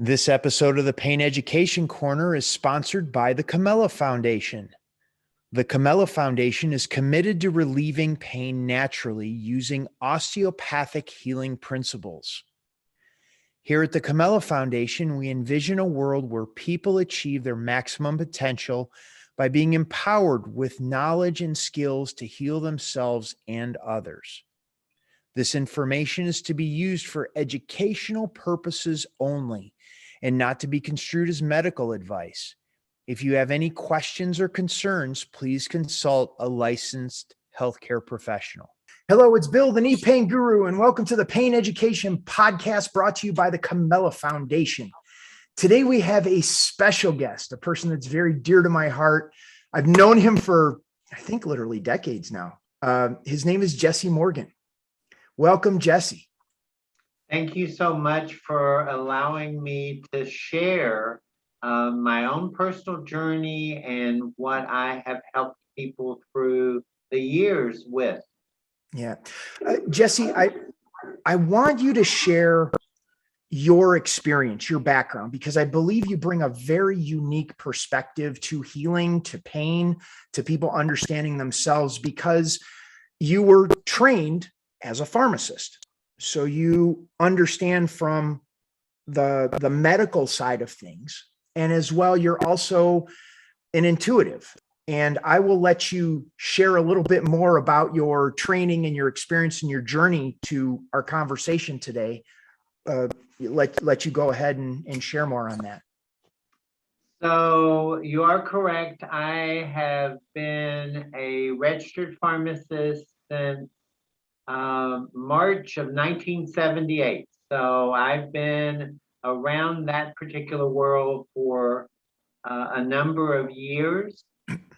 This episode of the Pain Education Corner is sponsored by the Comella Foundation. The Comella Foundation is committed to relieving pain naturally using osteopathic healing principles. Here at the Comella Foundation, we envision a world where people achieve their maximum potential by being empowered with knowledge and skills to heal themselves and others. This information is to be used for educational purposes only and not to be construed as medical advice. If you have any questions or concerns, please consult a licensed healthcare professional. Hello, it's Bill, the knee pain guru, and welcome to the Pain Education Podcast brought to you by the Comella Foundation. Today we have a special guest, a person that's very dear to my heart. I've known him for, I think, literally decades now. His name is Jessie Morgan. Welcome, Jessie. Thank you so much for allowing me to share my own personal journey and what I have helped people through the years with. Yeah. Jessie, I want you to share your experience, your background, because I believe you bring a very unique perspective to healing, to pain, to people understanding themselves, because you were trained as a pharmacist. So you understand from the medical side of things. And as well, you're also an intuitive. And I will let you share a little bit more about your training and your experience and your journey to our conversation today. Let you go ahead and share more on that. So you are correct. I have been a registered pharmacist since March of 1978. So I've been around that particular world for a number of years.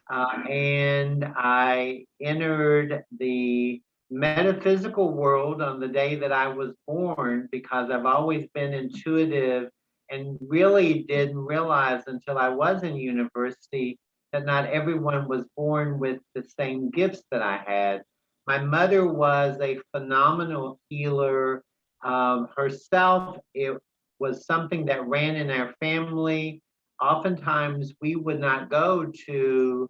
And I entered the metaphysical world on the day that I was born because I've always been intuitive and really didn't realize until I was in university that not everyone was born with the same gifts that I had. My mother was a phenomenal healer herself. It was something that ran in our family. Oftentimes, we would not go to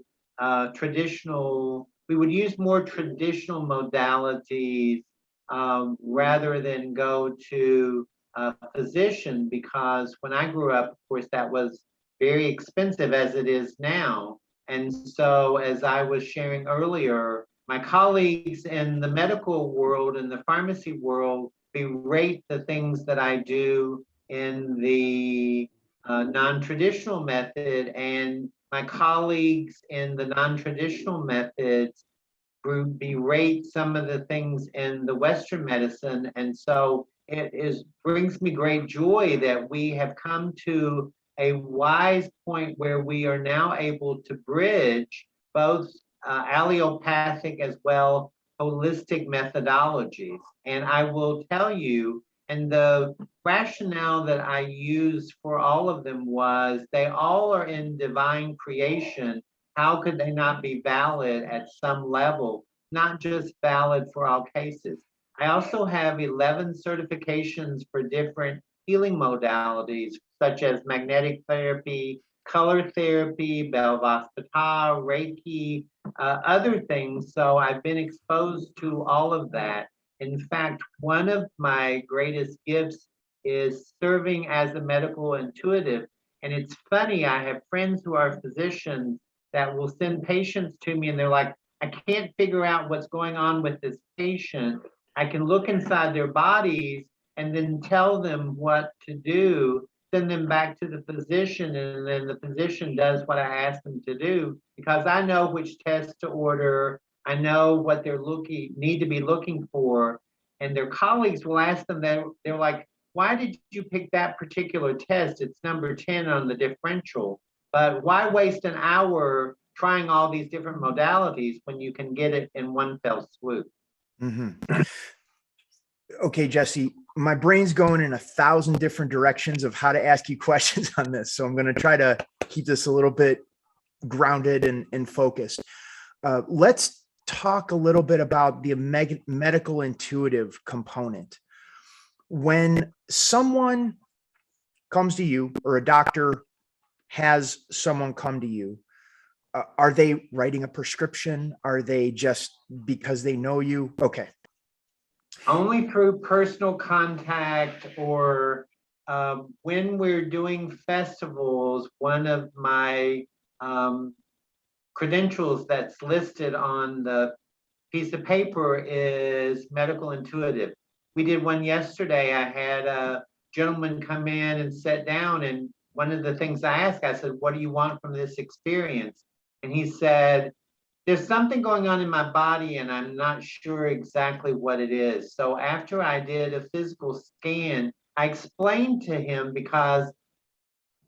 we would use more traditional modalities rather than go to a physician, because when I grew up, of course, that was very expensive as it is now. And so, as I was sharing earlier, my colleagues in the medical world and the pharmacy world berate the things that I do in the non-traditional method, and my colleagues in the non-traditional methods berate some of the things in the Western medicine. And so it brings me great joy that we have come to a wise point where we are now able to bridge both allopathic as well holistic methodologies. And I will tell you, and the rationale that I used for all of them was they all are in divine creation. How could they not be valid at some level, not just valid for all cases? I also have 11 certifications for different healing modalities, such as magnetic therapy, color therapy, Bell Hospital, Reiki, other things. So I've been exposed to all of that. In fact, one of my greatest gifts is serving as a medical intuitive. And it's funny, I have friends who are physicians that will send patients to me and they're like, I can't figure out what's going on with this patient. I can look inside their bodies and then tell them what to do, send them back to the physician, and then the physician does what I ask them to do, because I know which tests to order. I know what they're need to be looking for. And their colleagues will ask them that, they're like, why did you pick that particular test? It's number 10 on the differential. But why waste an hour trying all these different modalities when you can get it in one fell swoop? Mm-hmm. Okay, Jessie, my brain's going in 1,000 different directions of how to ask you questions on this. So I'm going to try to keep this a little bit grounded and focused. Let's talk a little bit about the medical intuitive component. When someone comes to you, or a doctor has someone come to you, are they writing a prescription? Are they just because they know you? Okay. Only through personal contact, or when we're doing festivals, one of my credentials that's listed on the piece of paper is medical intuitive. We did one yesterday. I had a gentleman come in and sit down, and one of the things I asked, I said, what do you want from this experience? And he said, there's something going on in my body and I'm not sure exactly what it is. So after I did a physical scan, I explained to him, because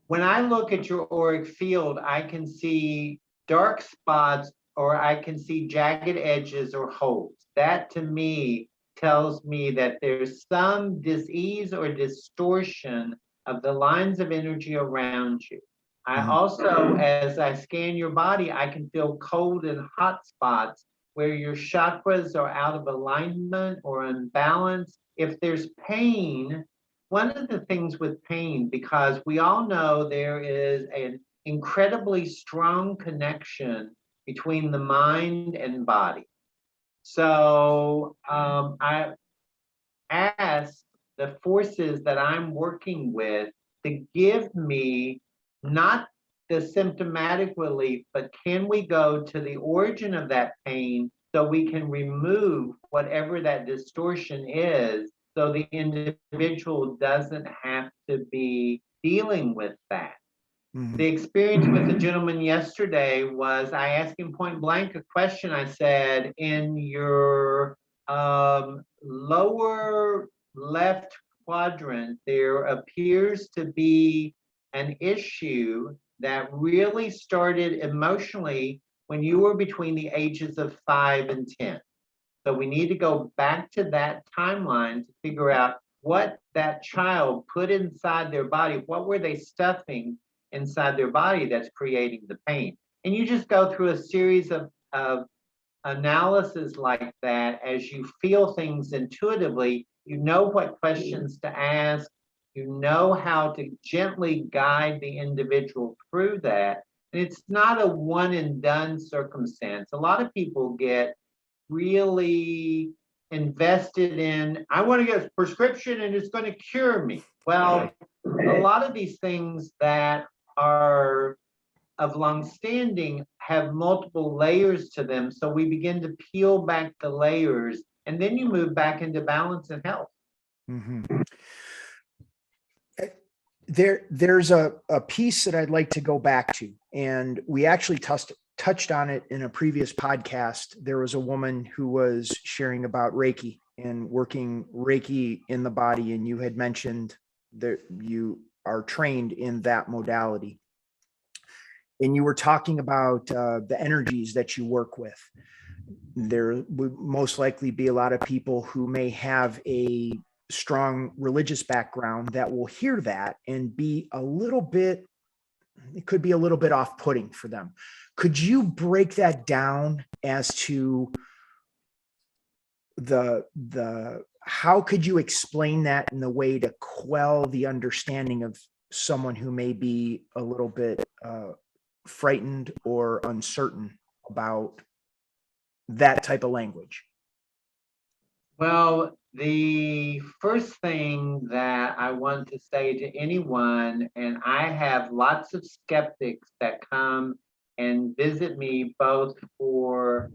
when I look at your auric field, I can see dark spots, or I can see jagged edges or holes. That to me tells me that there's some disease or distortion of the lines of energy around you. I also, as I scan your body, I can feel cold and hot spots where your chakras are out of alignment or unbalanced. If there's pain, one of the things with pain, because we all know there is an incredibly strong connection between the mind and body. So I ask the forces that I'm working with to give me not the symptomatic relief, but can we go to the origin of that pain so we can remove whatever that distortion is, so the individual doesn't have to be dealing with that. The experience with the gentleman yesterday was, I asked him point blank a question. I said, in your lower left quadrant, there appears to be an issue that really started emotionally when you were between the ages of 5 and 10. So we need to go back to that timeline to figure out what that child put inside their body. What were they stuffing inside their body that's creating the pain? And you just go through a series of analysis like that. As you feel things intuitively, you know what questions to ask, you know how to gently guide the individual through that. And it's not a one and done circumstance. A lot of people get really invested in, I want to get a prescription and it's going to cure me. Well, a lot of these things that are of longstanding have multiple layers to them. So we begin to peel back the layers, and then you move back into balance and health. There's a piece that I'd like to go back to, and we actually touched on it in a previous podcast. There was a woman who was sharing about Reiki and working Reiki in the body, and you had mentioned that you are trained in that modality. And you were talking about the energies that you work with. There would most likely be a lot of people who may have a strong religious background that will hear that and be a little bit, it could be a little bit off-putting for them. Could you break that down as to how could you explain that in the way to quell the understanding of someone who may be a little bit frightened or uncertain about that type of language? Well, the first thing that I want to say to anyone, and I have lots of skeptics that come and visit me both for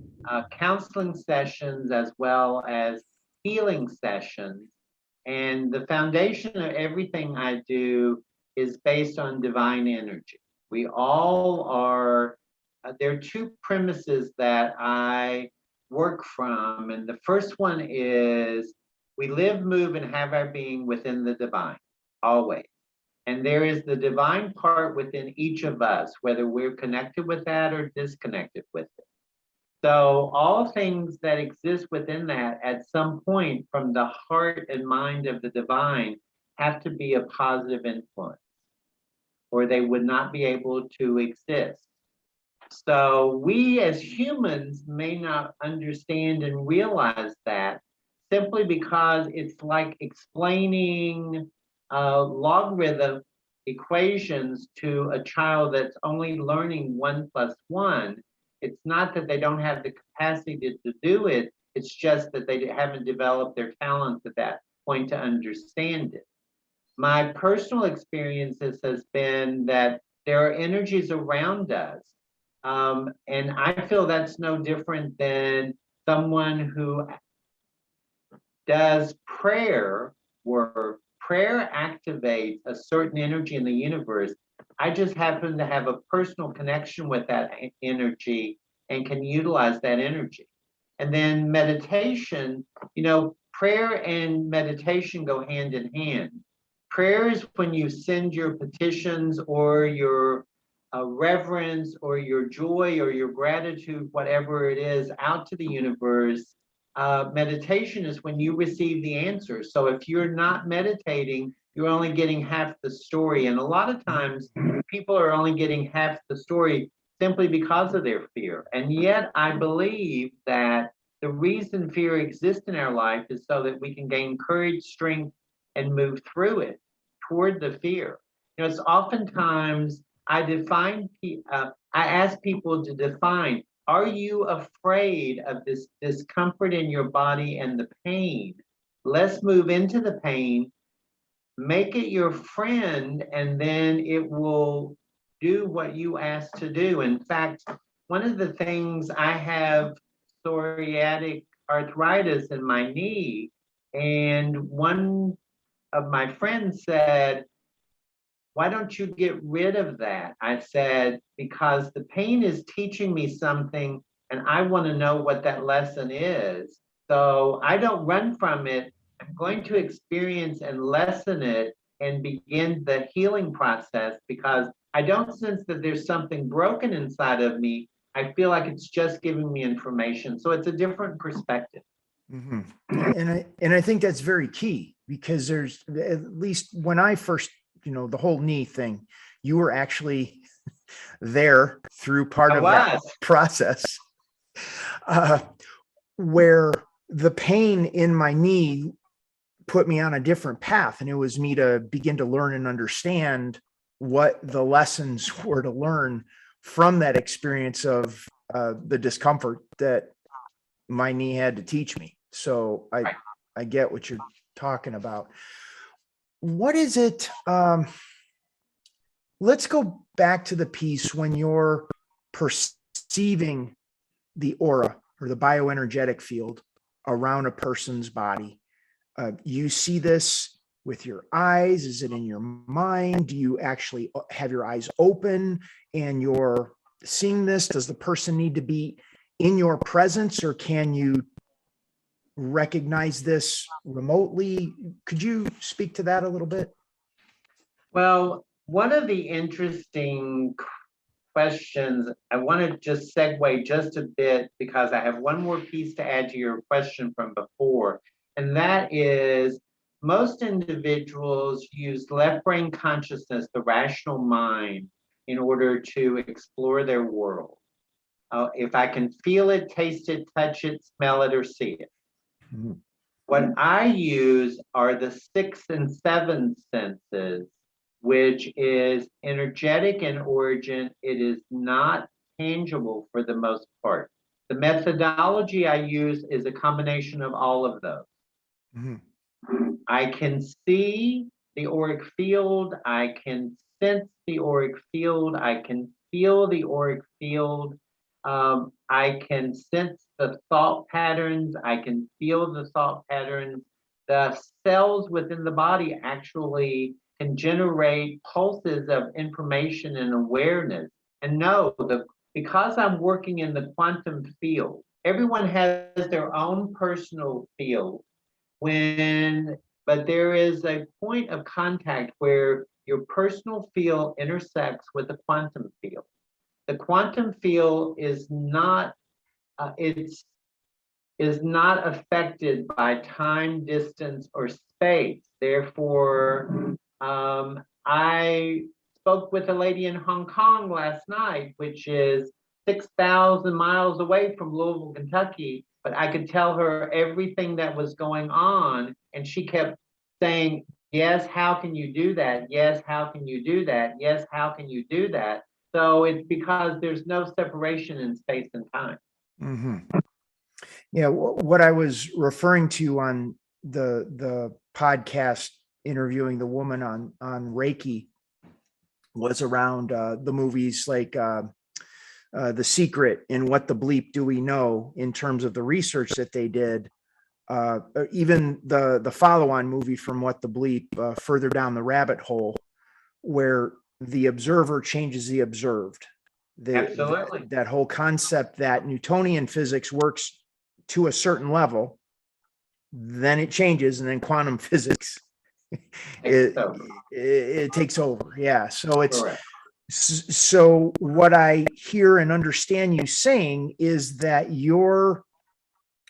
counseling sessions as well as healing sessions. And the foundation of everything I do is based on divine energy. We all are, there are two premises that I work from. And the first one is we live, move, and have our being within the divine, always. And there is the divine part within each of us, whether we're connected with that or disconnected with it. So all things that exist within that at some point from the heart and mind of the divine have to be a positive influence, or they would not be able to exist. So we as humans may not understand and realize that, simply because it's like explaining logarithm equations to a child that's only learning 1 + 1, it's not that they don't have the capacity to do it, it's just that they haven't developed their talents at that point to understand it. My personal experiences has been that there are energies around us. And I feel that's no different than someone who does prayer, where prayer activates a certain energy in the universe. I just happen to have a personal connection with that energy and can utilize that energy. And then meditation, prayer and meditation go hand in hand. Prayer is when you send your petitions or your reverence or your joy or your gratitude, whatever it is, out to the universe. Meditation is when you receive the answer. So if you're not meditating, you're only getting half the story. And a lot of times people are only getting half the story simply because of their fear. And yet I believe that the reason fear exists in our life is so that we can gain courage, strength, and move through it toward the fear. It's oftentimes I ask people to define, are you afraid of this discomfort in your body and the pain? Let's move into the pain, make it your friend, and then it will do what you ask to do. In fact, one of the things, I have psoriatic arthritis in my knee, and one of my friends said, why don't you get rid of that? I said, because the pain is teaching me something and I want to know what that lesson is. So I don't run from it. I'm going to experience and lessen it and begin the healing process, because I don't sense that there's something broken inside of me. I feel like it's just giving me information. So it's a different perspective. Mm-hmm. And I think that's very key, because there's, at least when I first, the whole knee thing, you were actually there through part of that process, where the pain in my knee put me on a different path. And it was me to begin to learn and understand what the lessons were to learn from that experience of the discomfort that my knee had to teach me. So I get what you're talking about. What is it? Let's go back to the piece when you're perceiving the aura or the bioenergetic field around a person's body. You see this with your eyes? Is it in your mind? Do you actually have your eyes open and you're seeing this? Does the person need to be in your presence, or can you recognize this remotely? Could you speak to that a little bit? Well, one of the interesting questions, I want to just segue just a bit, because I have one more piece to add to your question from before, and that is, most individuals use left brain consciousness, the rational mind, in order to explore their world. If I can feel it, taste it, touch it, smell it, or see it. Mm-hmm. What I use are the 6th and 7th senses, which is energetic in origin. It is not tangible for the most part. The methodology I use is a combination of all of those. Mm-hmm. I can see the auric field. I can sense the auric field. I can feel the auric field. I can sense the thought patterns. I can feel the thought patterns. The cells within the body actually can generate pulses of information and awareness. And no, because I'm working in the quantum field, everyone has their own personal field. But there is a point of contact where your personal field intersects with the quantum field. The quantum field is not affected by time, distance, or space. Therefore, I spoke with a lady in Hong Kong last night, which is 6,000 miles away from Louisville, Kentucky, but I could tell her everything that was going on, and she kept saying, Yes, how can you do that? Yes, how can you do that? Yes, how can you do that? So it's because there's no separation in space and time. Hmm. Yeah, what I was referring to on the podcast interviewing the woman on Reiki was around the movies like The Secret and What the Bleep Do We Know, in terms of the research that they did. Even the follow-on movie from What the Bleep, Further Down the Rabbit Hole, where the observer changes the observed. Absolutely. That whole concept that Newtonian physics works to a certain level, then it changes, and then quantum physics it, it takes over. Yeah. So it's Correct. so what I hear and understand you saying is that your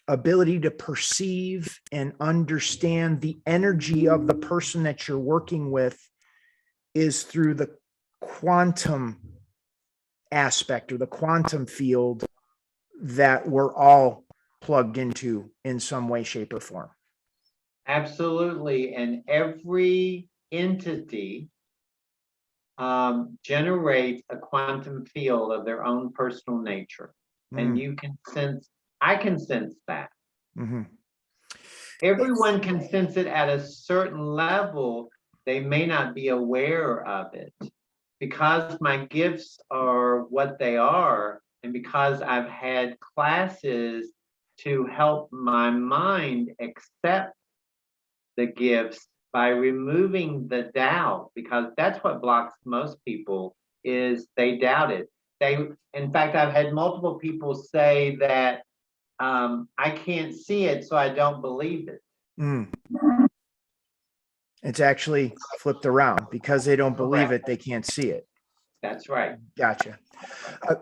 ability to perceive and understand the energy of the person that you're working with is through the quantum aspect, or the quantum field, that we're all plugged into in some way, shape, or form. Absolutely. And every entity generates a quantum field of their own personal nature. And you can sense, I can sense that. Mm-hmm. Everyone can sense it at a certain level. They may not be aware of it. Because my gifts are what they are, and because I've had classes to help my mind accept the gifts by removing the doubt, because that's what blocks most people, is they doubt it. In fact, I've had multiple people say that I can't see it, so I don't believe it. It's actually flipped around. Because they don't believe it, they can't see it. That's right. Gotcha.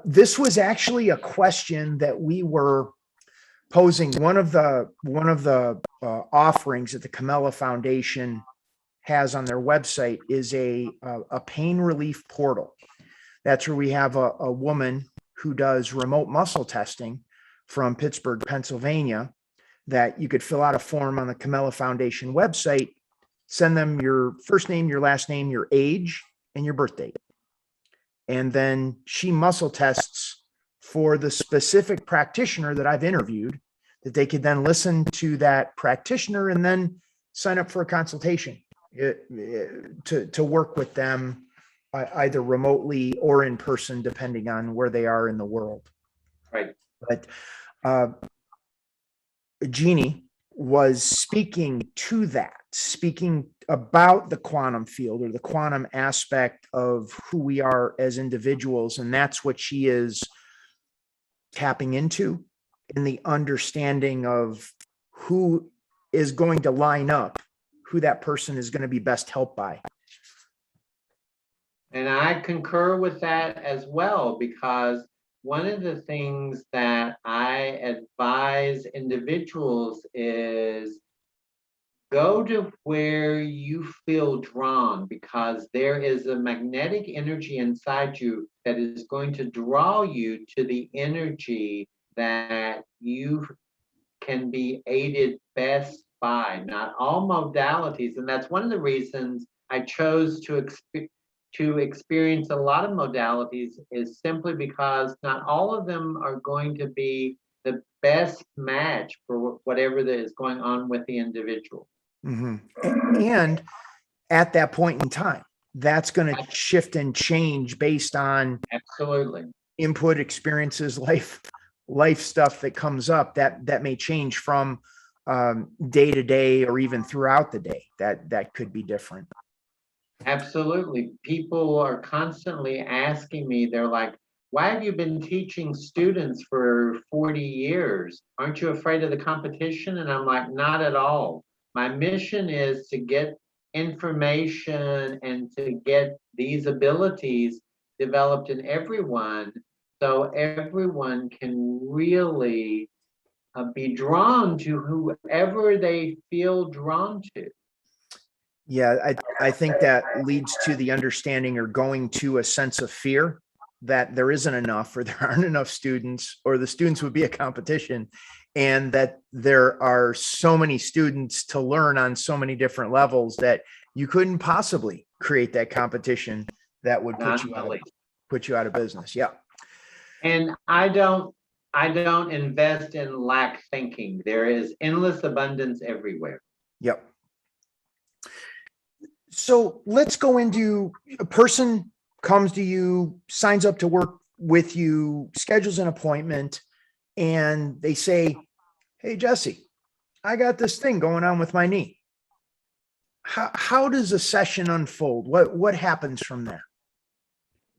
This was actually a question that we were posing. One of the offerings that the Comella Foundation has on their website is a pain relief portal. That's where we have a woman who does remote muscle testing from Pittsburgh, Pennsylvania, that you could fill out a form on the Comella Foundation website, send them your first name, your last name, your age, and your birth date. And then she muscle tests for the specific practitioner that I've interviewed, that they could then listen to that practitioner and then sign up for a consultation to work with them, either remotely or in person, depending on where they are in the world. Right. But Jeannie was speaking to that, speaking about the quantum field, or the quantum aspect of who we are as individuals. And that's what she is tapping into, in the understanding of who is going to line up, who that person is going to be best helped by. And I concur with that as well, because one of the things that I advise individuals is go to where you feel drawn, because there is a magnetic energy inside you that is going to draw you to the energy that you can be aided best by. Not all modalities, and that's one of the reasons I chose to experience a lot of modalities, is simply because not all of them are going to be the best match for whatever that is going on with the individual. Mm-hmm. And at that point in time, that's going to shift and change based on absolutely input, experiences, life stuff that comes up, that may change from day to day, or even throughout the day. That could be different. Absolutely. People are constantly asking me, they're like, why have you been teaching students for 40 years? Aren't you afraid of the competition? And I'm like, not at all. My mission is to get information and to get these abilities developed in everyone, so everyone can really be drawn to whoever they feel drawn to. Yeah, I think that leads to the understanding, or going to a sense of fear, that there isn't enough, or there aren't enough students, or the students would be a competition, and that there are so many students to learn on so many different levels, that You couldn't possibly create that competition that would Not put you out of business. Yeah. And I don't invest in lack thinking. There is endless abundance everywhere. Yep. So let's go into a person comes to you, signs up to work with you, schedules an appointment, and they say, "Hey, Jessie, I got this thing going on with my knee." How does a session unfold? What happens from there?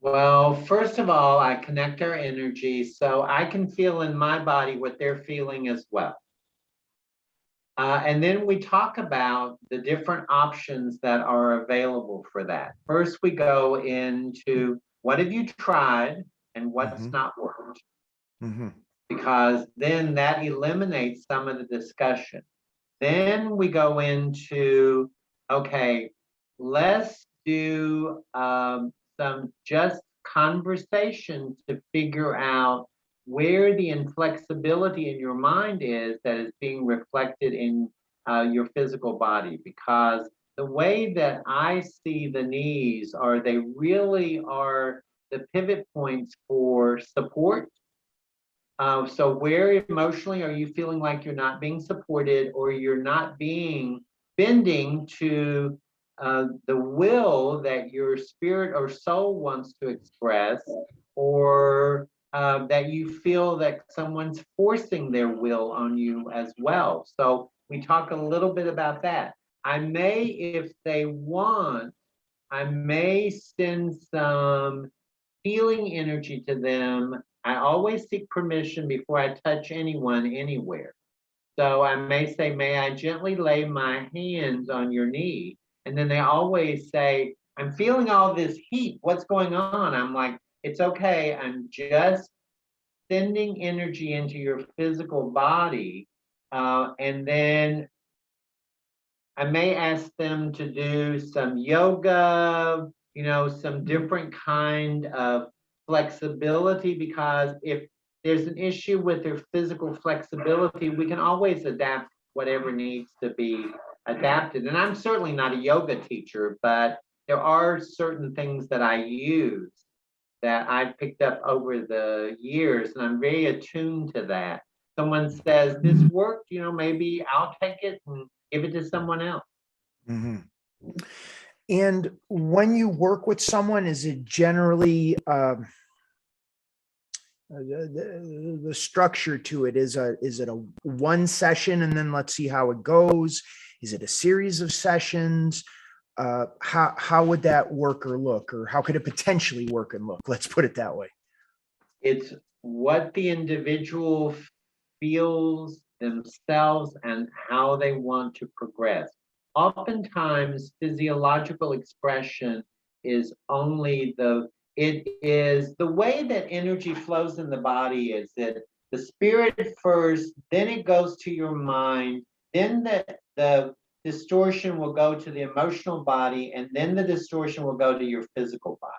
Well, first of all, I connect our energy so I can feel in my body what they're feeling as well. And then we talk about the different options that are available for that. First, we go into what have you tried and what's not worked, because then that eliminates some of the discussion. Then we go into, okay, let's do some just conversation to figure out where the inflexibility in your mind is that is being reflected in your physical body. Because the way that I see the knees are, they really are the pivot points for support. So where emotionally are you feeling like you're not being supported, or you're not bending to the will that your spirit or soul wants to express, or that you feel that someone's forcing their will on you as well. So we talk a little bit about that. I may, if they want, I may send some healing energy to them. I always seek permission before I touch anyone anywhere. So I may say, may I gently lay my hands on your knee? And then they always say, I'm feeling all this heat. What's going on? I'm like, it's okay. I'm just sending energy into your physical body. And then I may ask them to do some yoga, some different kind of flexibility, because if there's an issue with their physical flexibility, we can always adapt whatever needs to be adapted. And I'm certainly not a yoga teacher, but there are certain things that I use that I've picked up over the years, and I'm very attuned to that. Someone says, this worked, maybe I'll take it and give it to someone else. And when you work with someone, is it generally the structure to it? Is it a one session and then let's see how it goes? Is it a series of sessions? How would that work or look, or how could it potentially work and look? Let's put it that way. It's what the individual feels themselves and how they want to progress. Oftentimes, physiological expression is only it is the way that energy flows in the body. Is that the spirit first, then it goes to your mind, then the distortion will go to the emotional body, and then the distortion will go to your physical body.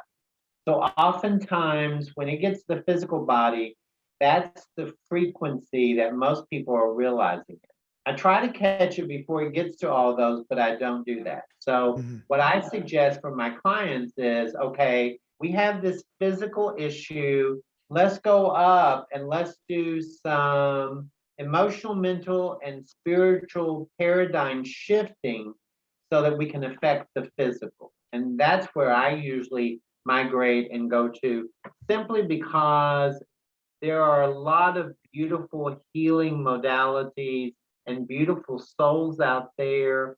So oftentimes when it gets to the physical body, that's the frequency that most people are realizing it. I try to catch it before it gets to all those, but I don't do that. So what I suggest for my clients is, okay, we have this physical issue. Let's go up and let's do some emotional, mental, and spiritual paradigm shifting so that we can affect the physical. And that's where I usually migrate and go to, simply because there are a lot of beautiful healing modalities and beautiful souls out there.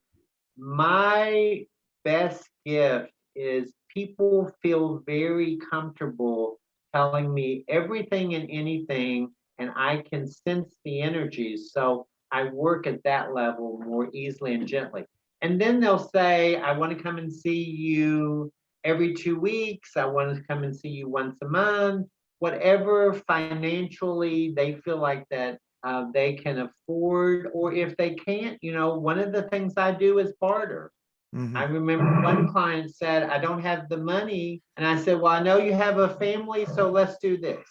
My best gift is people feel very comfortable telling me everything and anything, and I can sense the energies. So I work at that level more easily and gently. And then they'll say, I want to come and see you every 2 weeks. I want to come and see you once a month. Whatever financially they feel like that they can afford, or if they can't, one of the things I do is barter. I remember one client said, I don't have the money. And I said, well, I know you have a family, so let's do this.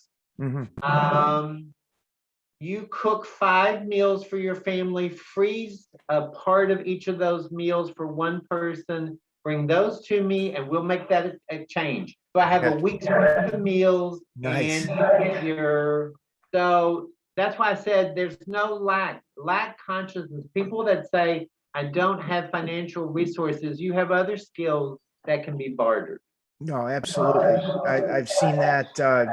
you cook 5 meals for your family, freeze a part of each of those meals for one person, bring those to me, and we'll make that a change. So I have a week's worth of meals, Nice. and you get your, so that's why I said there's no lack consciousness. People that say, I don't have financial resources, you have other skills that can be bartered. No, absolutely. I've seen that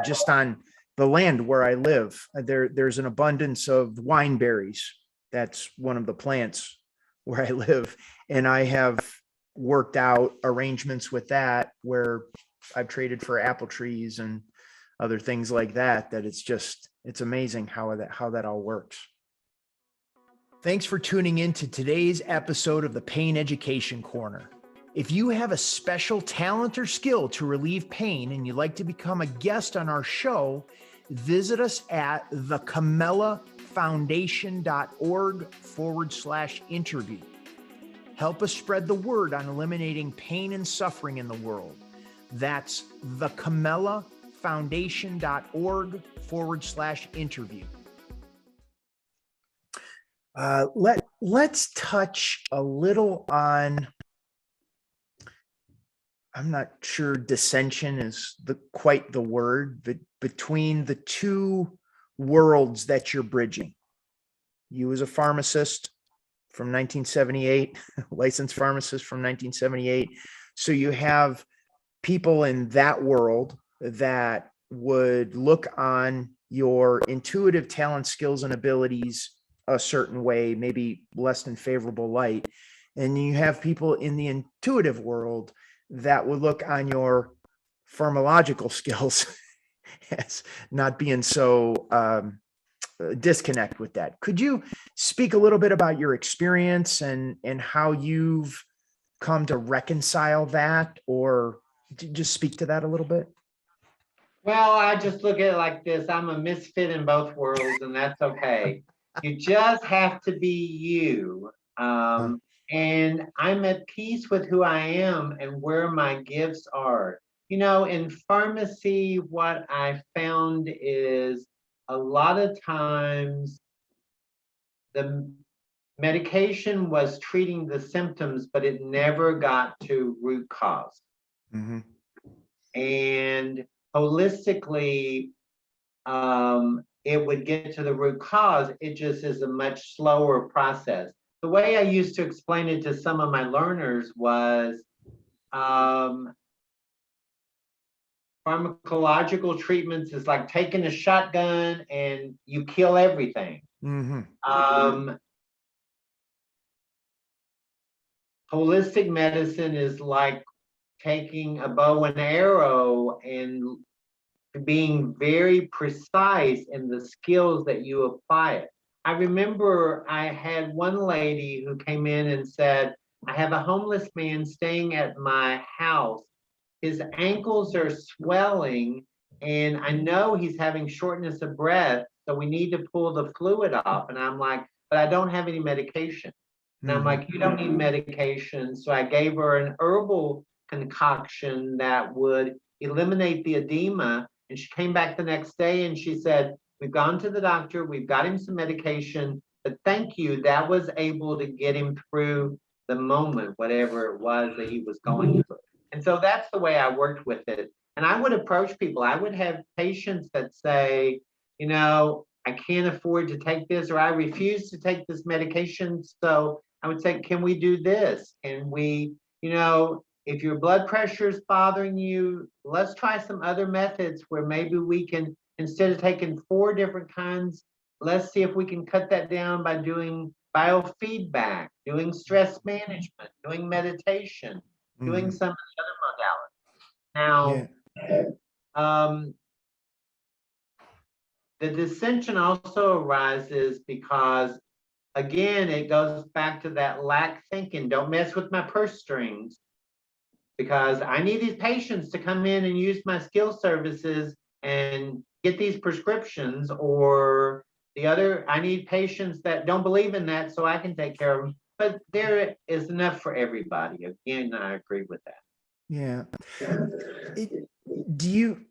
just on the land where I live. There's an abundance of wine berries. That's one of the plants where I live. And I have worked out arrangements with that where I've traded for apple trees and other things like that, that it's amazing how that all works. Thanks for tuning in to today's episode of the Pain Education Corner. If you have a special talent or skill to relieve pain and you'd like to become a guest on our show, visit us at thecomellafoundation.org/interview. Help us spread the word on eliminating pain and suffering in the world. That's thecomellafoundation.org/interview. Let's touch a little on, I'm not sure dissension is quite the word, but between the two worlds that you're bridging. You as a pharmacist from 1978, licensed pharmacist from 1978. So you have people in that world that would look on your intuitive talent, skills, and abilities a certain way, maybe less than favorable light. And you have people in the intuitive world that would look on your pharmacological skills as not being so disconnect with that. Could you speak a little bit about your experience and how you've come to reconcile that, or just speak to that a little bit? Well, I just look at it like this. I'm a misfit in both worlds, and that's okay. You just have to be you. And I'm at peace with who I am and where my gifts are. You know, in pharmacy, what I found is a lot of times the medication was treating the symptoms, but it never got to root cause. Mm-hmm. And holistically, it would get to the root cause. It just is a much slower process. The way I used to explain it to some of my learners was pharmacological treatments is like taking a shotgun and you kill everything. Mm-hmm. Holistic medicine is like taking a bow and arrow and being very precise in the skills that you apply it. I remember I had one lady who came in and said, I have a homeless man staying at my house. His ankles are swelling and I know he's having shortness of breath, so we need to pull the fluid off. And I'm like, but I don't have any medication. And I'm like, you don't need medication. So I gave her an herbal concoction that would eliminate the edema. And she came back the next day and she said, we've gone to the doctor, we've got him some medication, but thank you, that was able to get him through the moment, whatever it was that he was going through. And so that's the way I worked with it. And I would approach people. I would have patients that say, you know, I can't afford to take this, or I refuse to take this medication. So I would say, can we do this? Can we, you know, if your blood pressure is bothering you, let's try some other methods where maybe we can, instead of taking 4 different kinds, let's see if we can cut that down by doing biofeedback, doing stress management, doing meditation, doing some of the other modalities. Now, the dissension also arises because, again, it goes back to that lack thinking. Don't mess with my purse strings, because I need these patients to come in and use my skill services and get these prescriptions, or the other, I need patients that don't believe in that so I can take care of them. But there is enough for everybody. Again, I agree with that. Yeah. Do you,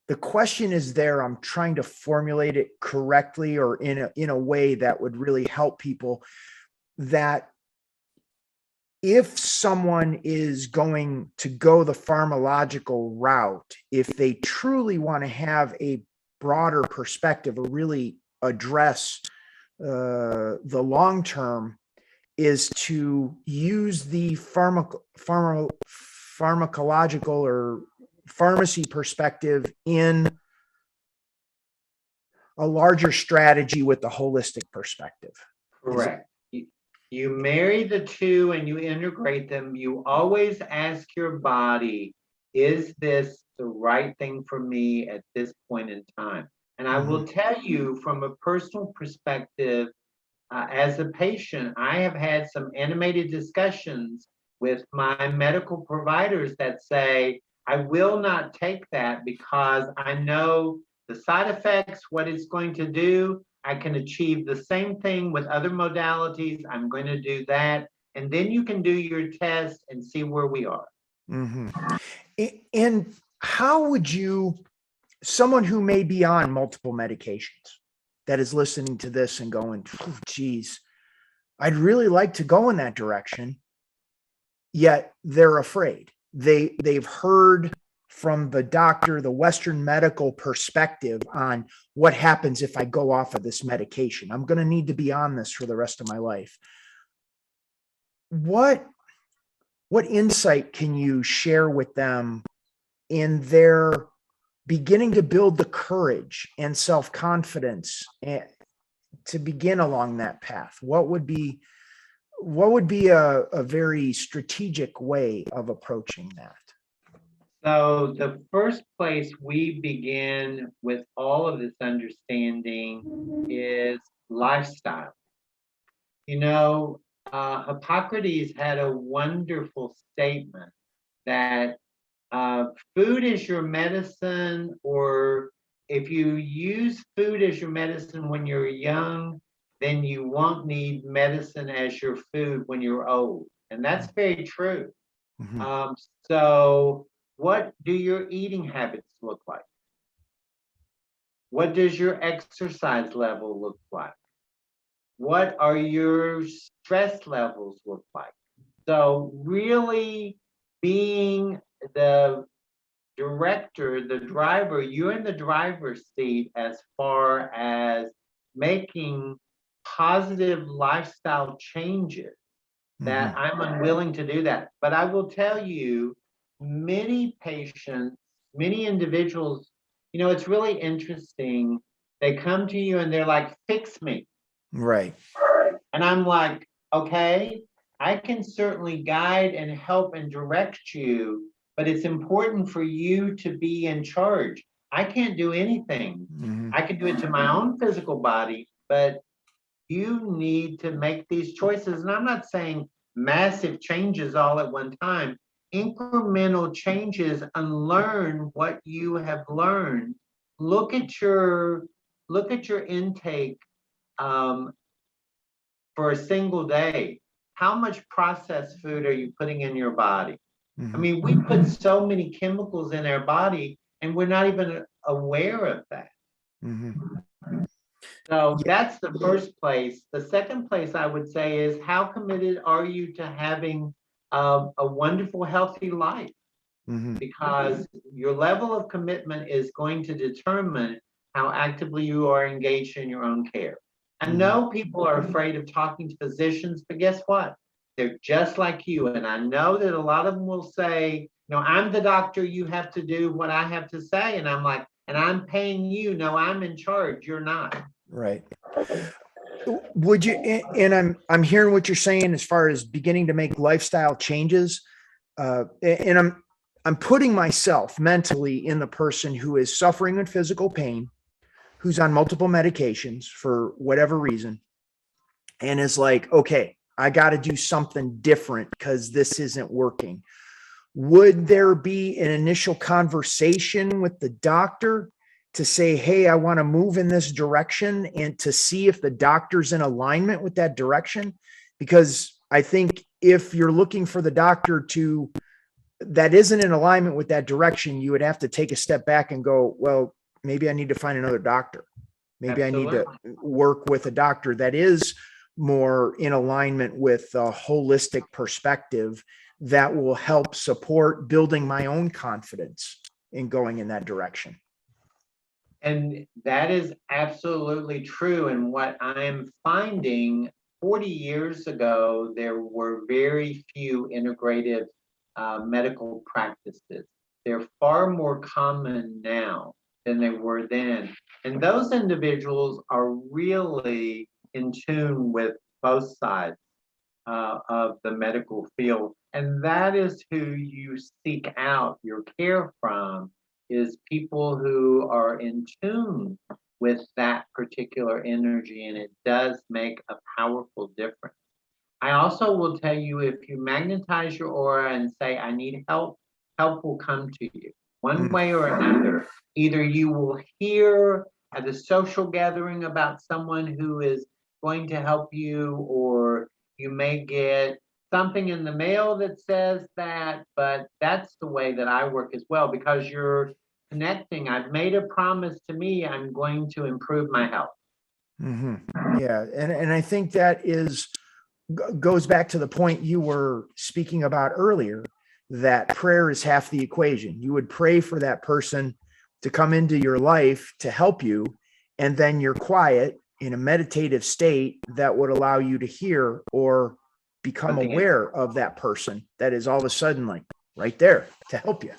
the question is there. I'm trying to formulate it correctly or in a way that would really help people, that if someone is going to go the pharmacological route, if they truly want to have a broader perspective or really address the long term, is to use the pharmacological or pharmacy perspective in a larger strategy with the holistic perspective. Correct. You marry the two and you integrate them. You always ask your body, is this the right thing for me at this point in time? And I will tell you from a personal perspective, as a patient, I have had some animated discussions with my medical providers that say, I will not take that because I know the side effects, what it's going to do. I can achieve the same thing with other modalities. I'm going to do that. And then you can do your test and see where we are. And how would you, someone who may be on multiple medications that is listening to this and going, oh, geez, I'd really like to go in that direction, yet they're afraid. They've heard from the doctor, the Western medical perspective on what happens if I go off of this medication. I'm going to need to be on this for the rest of my life. What insight can you share with them in their beginning to build the courage and self-confidence to begin along that path? What would be a very strategic way of approaching that? So the first place we begin with all of this understanding is lifestyle. You know, Hippocrates had a wonderful statement that food is your medicine, or if you use food as your medicine when you're young, then you won't need medicine as your food when you're old. And that's very true. So what do your eating habits look like? What does your exercise level look like? What are your stress levels look like? So really being the director, the driver, you're in the driver's seat as far as making positive lifestyle changes. That I'm unwilling to do that. But I will tell you, many patients, many individuals, you know, it's really interesting. They come to you and they're like, fix me. Right. And I'm like, okay, I can certainly guide and help and direct you, but it's important for you to be in charge. I can't do anything. I can do it to my own physical body, but you need to make these choices. And I'm not saying massive changes all at one time, incremental changes, unlearn what you have learned. Look at your intake for a single day. How much processed food are you putting in your body? I mean, we put so many chemicals in our body and we're not even aware of that. So that's the first place. The second place I would say is, how committed are you to having a wonderful, healthy life? Because your level of commitment is going to determine how actively you are engaged in your own care. I know people are afraid of talking to physicians, but guess what? They're just like you. And I know that a lot of them will say, no, I'm the doctor, you have to do what I have to say. And I'm like, and I'm paying you. No, I'm in charge. You're not. Right. Would you, and I'm hearing what you're saying as far as beginning to make lifestyle changes. And I'm putting myself mentally in the person who is suffering with physical pain, who's on multiple medications for whatever reason, and is like, okay, I got to do something different because this isn't working. Would there be an initial conversation with the doctor to say, hey, I want to move in this direction, and to see if the doctor's in alignment with that direction? Because I think if you're looking for the doctor to that isn't in alignment with that direction, you would have to take a step back and go, well, maybe I need to find another doctor. Maybe Absolutely. I need to work with a doctor that is more in alignment with a holistic perspective that will help support building my own confidence in going in that direction. And that is absolutely true. And what I'm finding, 40 years ago, there were very few integrative medical practices. They're far more common now than they were then. And those individuals are really in tune with both sides of the medical field. And that is who you seek out your care from, is people who are in tune with that particular energy, and it does make a powerful difference. I also will tell you, if you magnetize your aura and say, I need help, help will come to you one way or another. Either you will hear at a social gathering about someone who is going to help you, or you may get something in the mail that says that, but that's the way that I work as well, because you're connecting. I've made a promise to me, I'm going to improve my health. Yeah. And I think that goes back to the point you were speaking about earlier, that prayer is half the equation. You would pray for that person to come into your life to help you, and then you're quiet in a meditative state that would allow you to hear or become aware of that person that is all of a sudden like right there to help you.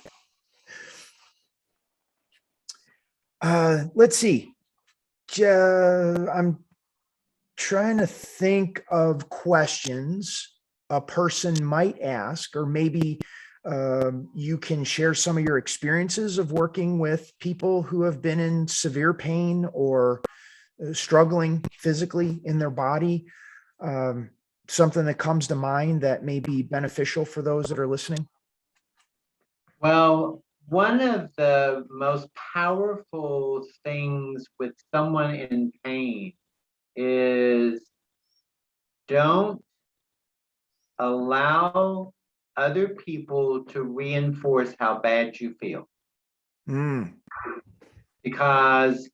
Let's see. I'm trying to think of questions a person might ask, or maybe you can share some of your experiences of working with people who have been in severe pain or struggling physically in their body. Something that comes to mind that may be beneficial for those that are listening? Well, one of the most powerful things with someone in pain is don't allow other people to reinforce how bad you feel. Because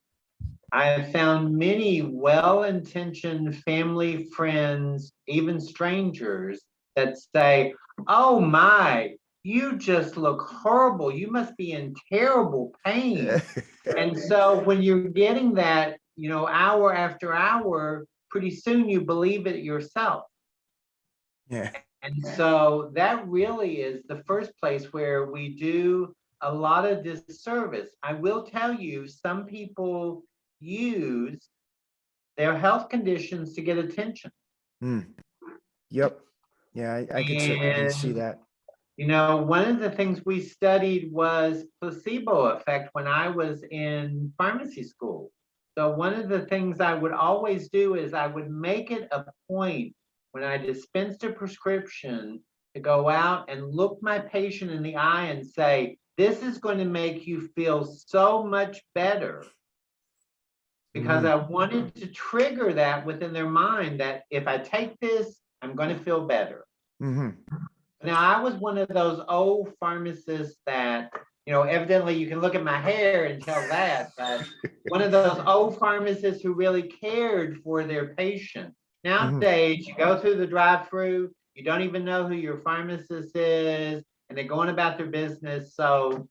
I have found many well-intentioned family, friends, even strangers that say, oh my, you just look horrible. You must be in terrible pain. And so when you're getting that, hour after hour, pretty soon you believe it yourself. Yeah. And so that really is the first place where we do a lot of disservice. I will tell you, some people use their health conditions to get attention. Yep. Yeah, I can see that. One of the things we studied was placebo effect when I was in pharmacy school. So one of the things I would always do is I would make it a point when I dispensed a prescription to go out and look my patient in the eye and say, this is going to make you feel so much better. Because I wanted to trigger that within their mind, that if I take this, I'm going to feel better. Now, I was one of those old pharmacists that, evidently you can look at my hair and tell that, but one of those old pharmacists who really cared for their patients. Nowadays, you go through the drive-through, you don't even know who your pharmacist is, and they're going about their business. So,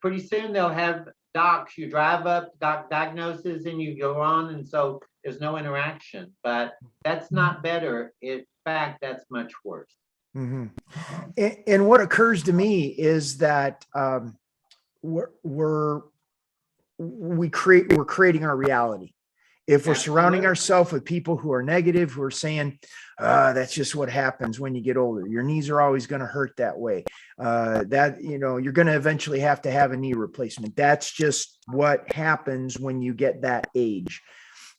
pretty soon they'll have docs. You drive up, doc diagnoses, and you go on, and so there's no interaction. But that's not better. In fact, that's much worse. And what occurs to me is that we're creating our reality. If we're surrounding ourselves with people who are negative, who are saying, that's just what happens when you get older. Your knees are always going to hurt that way. You're going to eventually have to have a knee replacement. That's just what happens when you get that age.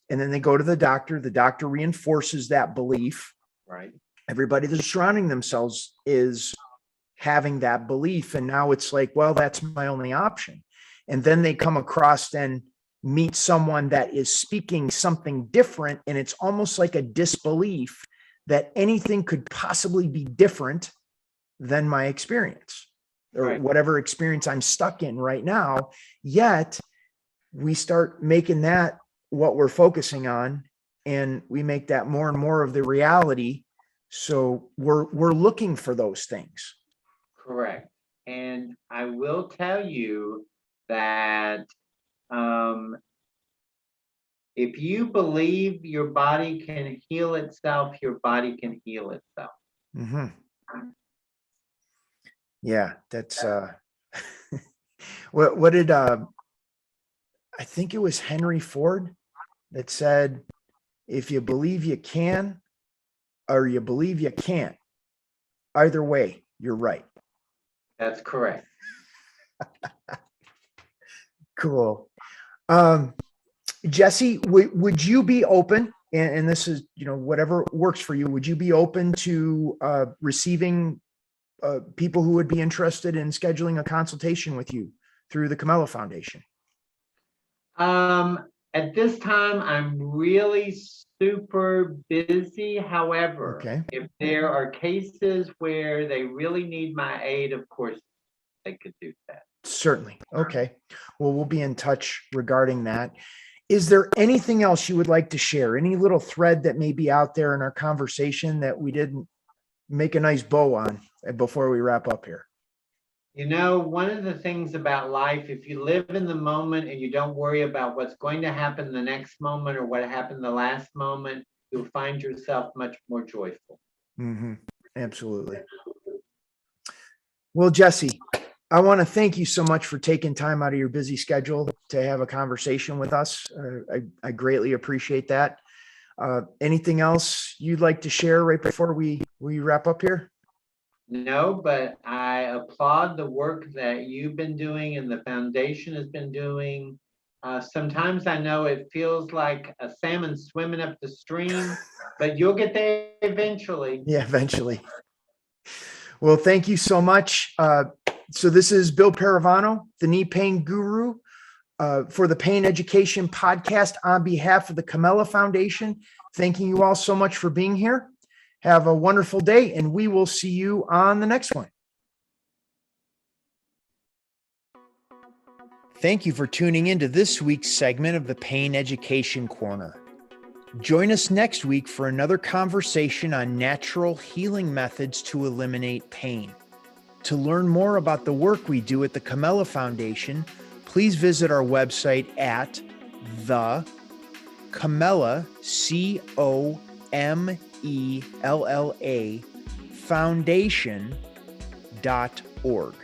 And then they go to the doctor reinforces that belief. Right. Everybody that's surrounding themselves is having that belief. And now it's like, well, that's my only option. And then they come across and meet someone that is speaking something different. And it's almost like a disbelief that anything could possibly be different than my experience or Right. whatever experience I'm stuck in right now. Yet we start making that what we're focusing on, and we make that more and more of the reality. So we're looking for those things. Correct. And I will tell you that if you believe your body can heal itself, your body can heal itself. Mm-hmm. Yeah, that's what did I think it was Henry Ford that said, if you believe you can or you believe you can't, either way, you're right. That's correct. Cool. Jessie, would you be open, and this is, whatever works for you, would you be open to receiving people who would be interested in scheduling a consultation with you through the Comella Foundation? At this time, I'm really super busy. However, Okay. if there are cases where they really need my aid, of course, they could do that. Certainly. Okay. Well, we'll be in touch regarding that. Is there anything else you would like to share? Any little thread that may be out there in our conversation that we didn't make a nice bow on before we wrap up here? One of the things about life, if you live in the moment and you don't worry about what's going to happen the next moment or what happened the last moment, you'll find yourself much more joyful. Mm-hmm. Absolutely. Well, Jessie, I want to thank you so much for taking time out of your busy schedule to have a conversation with us. I greatly appreciate that. Anything else you'd like to share right before we wrap up here? No, but I applaud the work that you've been doing and the foundation has been doing. Sometimes I know it feels like a salmon swimming up the stream, but you'll get there eventually. Yeah, eventually. Well, thank you so much. So this is Bill Paravano, the knee pain guru, for the Pain Education Podcast on behalf of the Comella Foundation. Thanking you all so much for being here. Have a wonderful day, and we will see you on the next one. Thank you for tuning into this week's segment of the Pain Education Corner. Join us next week for another conversation on natural healing methods to eliminate pain. To learn more about the work we do at the Comella Foundation, please visit our website at the Comella, COMELLA foundation.org.